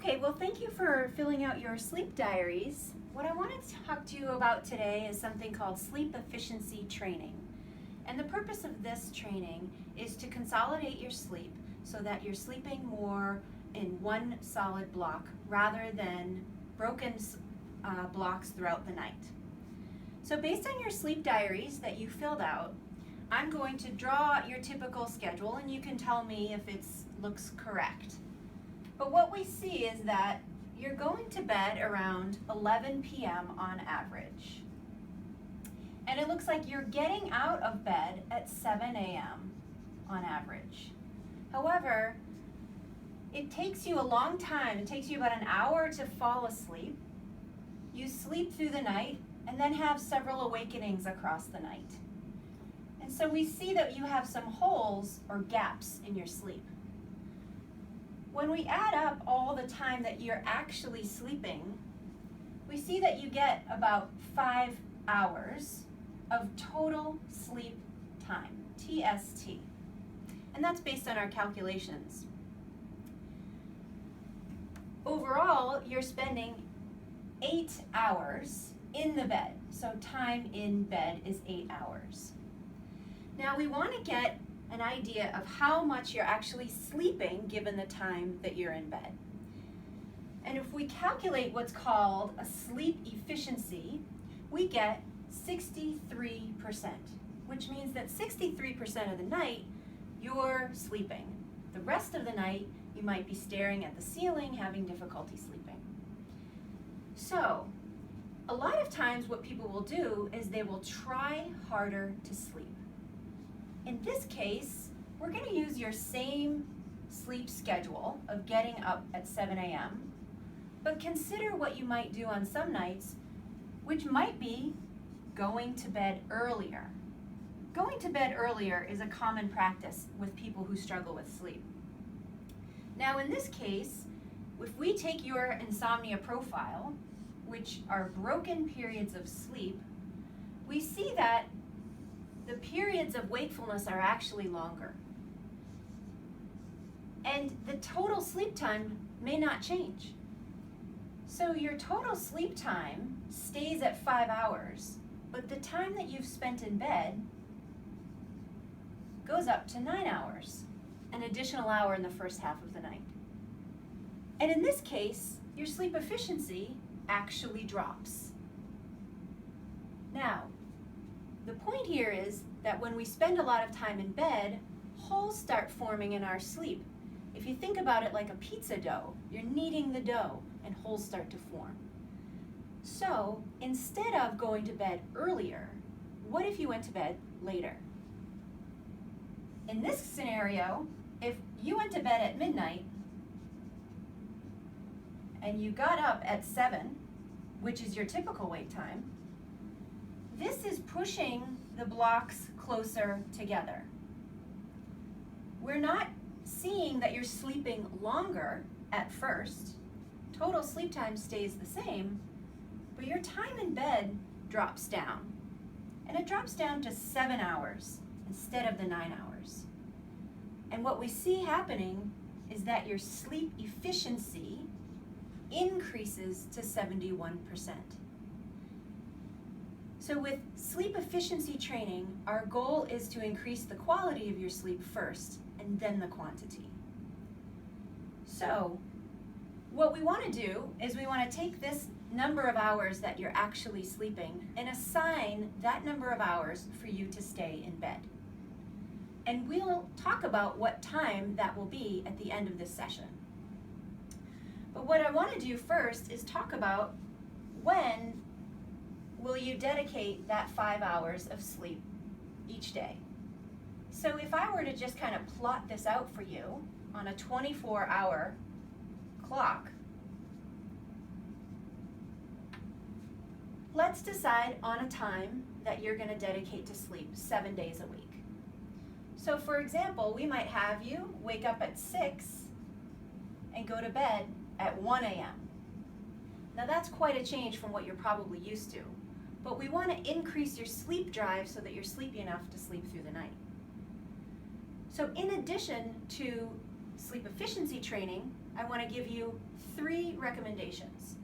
Okay, well, thank you for filling out your sleep diaries. What I wanted to talk to you about today is something called sleep efficiency training. And the purpose of this training is to consolidate your sleep so that you're sleeping more in one solid block rather than broken blocks throughout the night. So based on your sleep diaries that you filled out, I'm going to draw your typical schedule and you can tell me if it looks correct. But what we see is that you're going to bed around 11 p.m. on average. And it looks like you're getting out of bed at 7 a.m. on average. However, it takes you a long time. It takes you about an hour to fall asleep. You sleep through the night and then have several awakenings across the night. And so we see that you have some holes or gaps in your sleep. When we add up all the time that you're actually sleeping, we see that you get about 5 hours of total sleep time, TST. And that's based on our calculations. Overall, you're spending 8 hours in the bed. So time in bed is 8 hours. Now we want to get an idea of how much you're actually sleeping given the time that you're in bed. And if we calculate what's called a sleep efficiency, we get 63%, which means that 63% of the night you're sleeping. The rest of the night you might be staring at the ceiling, having difficulty sleeping. So, a lot of times what people will do is they will try harder to sleep. In this case, we're going to use your same sleep schedule of getting up at 7 a.m., but consider what you might do on some nights, which might be going to bed earlier. Going to bed earlier is a common practice with people who struggle with sleep. Now in this case, if we take your insomnia profile, which are broken periods of sleep, we see that the periods of wakefulness are actually longer. And the total sleep time may not change. So your total sleep time stays at 5 hours, but the time that you've spent in bed goes up to 9 hours, an additional hour in the first half of the night. And in this case, your sleep efficiency actually drops. Now, the point here is that when we spend a lot of time in bed, holes start forming in our sleep. If you think about it like a pizza dough, you're kneading the dough and holes start to form. So instead of going to bed earlier, what if you went to bed later? In this scenario, if you went to bed at midnight and you got up at 7, which is your typical wake time, this is pushing the blocks closer together. We're not seeing that you're sleeping longer at first. Total sleep time stays the same, but your time in bed drops down. And it drops down to 7 hours instead of the 9 hours. And what we see happening is that your sleep efficiency increases to 71%. So with sleep efficiency training, our goal is to increase the quality of your sleep first and then the quantity. So what we want to do is we want to take this number of hours that you're actually sleeping and assign that number of hours for you to stay in bed. And we'll talk about what time that will be at the end of this session. But what I want to do first is talk about when will you dedicate that 5 hours of sleep each day. So if I were to just kind of plot this out for you on a 24-hour clock, let's decide on a time that you're going to dedicate to sleep 7 days a week. So for example, we might have you wake up at 6 and go to bed at 1 a.m. Now that's quite a change from what you're probably used to, but we want to increase your sleep drive so that you're sleepy enough to sleep through the night. So in addition to sleep efficiency training, I want to give you 3 recommendations.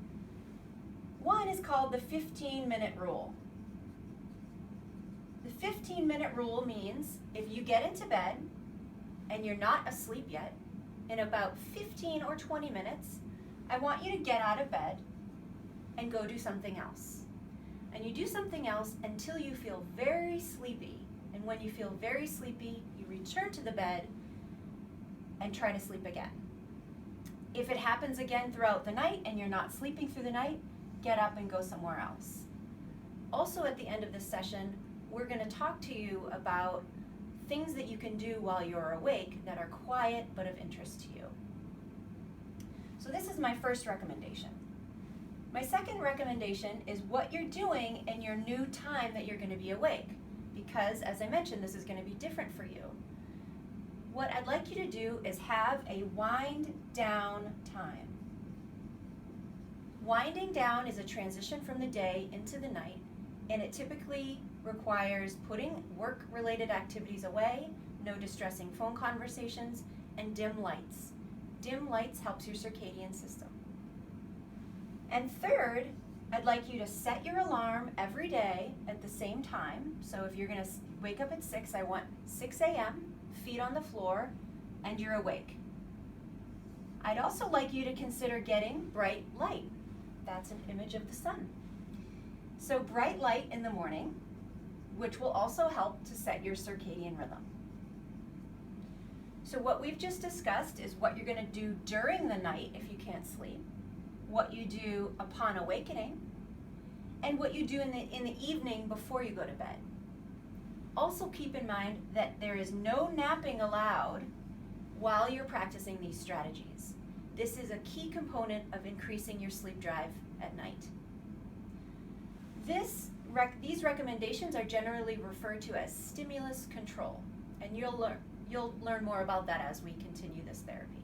One is called the 15-minute rule. The 15-minute rule means if you get into bed and you're not asleep yet, in about 15 or 20 minutes, I want you to get out of bed and go do something else. And you do something else until you feel very sleepy. And when you feel very sleepy, you return to the bed and try to sleep again. If it happens again throughout the night and you're not sleeping through the night, get up and go somewhere else. Also at the end of this session, we're going to talk to you about things that you can do while you're awake that are quiet but of interest to you. So this is my first recommendation. My second recommendation is what you're doing in your new time that you're going to be awake, because as I mentioned, this is going to be different for you. What I'd like you to do is have a wind down time. Winding down is a transition from the day into the night, and it typically requires putting work-related activities away, no distressing phone conversations, and dim lights. Dim lights helps your circadian system. And third, I'd like you to set your alarm every day at the same time. So if you're going to wake up at 6, I want 6 a.m., feet on the floor, and you're awake. I'd also like you to consider getting bright light. That's an image of the sun. So bright light in the morning, which will also help to set your circadian rhythm. So what we've just discussed is what you're going to do during the night if you can't sleep, what you do upon awakening, and what you do in the evening before you go to bed. Also keep in mind that there is no napping allowed while you're practicing these strategies. This is a key component of increasing your sleep drive at night. These recommendations are generally referred to as stimulus control, and you'll learn more about that as we continue this therapy.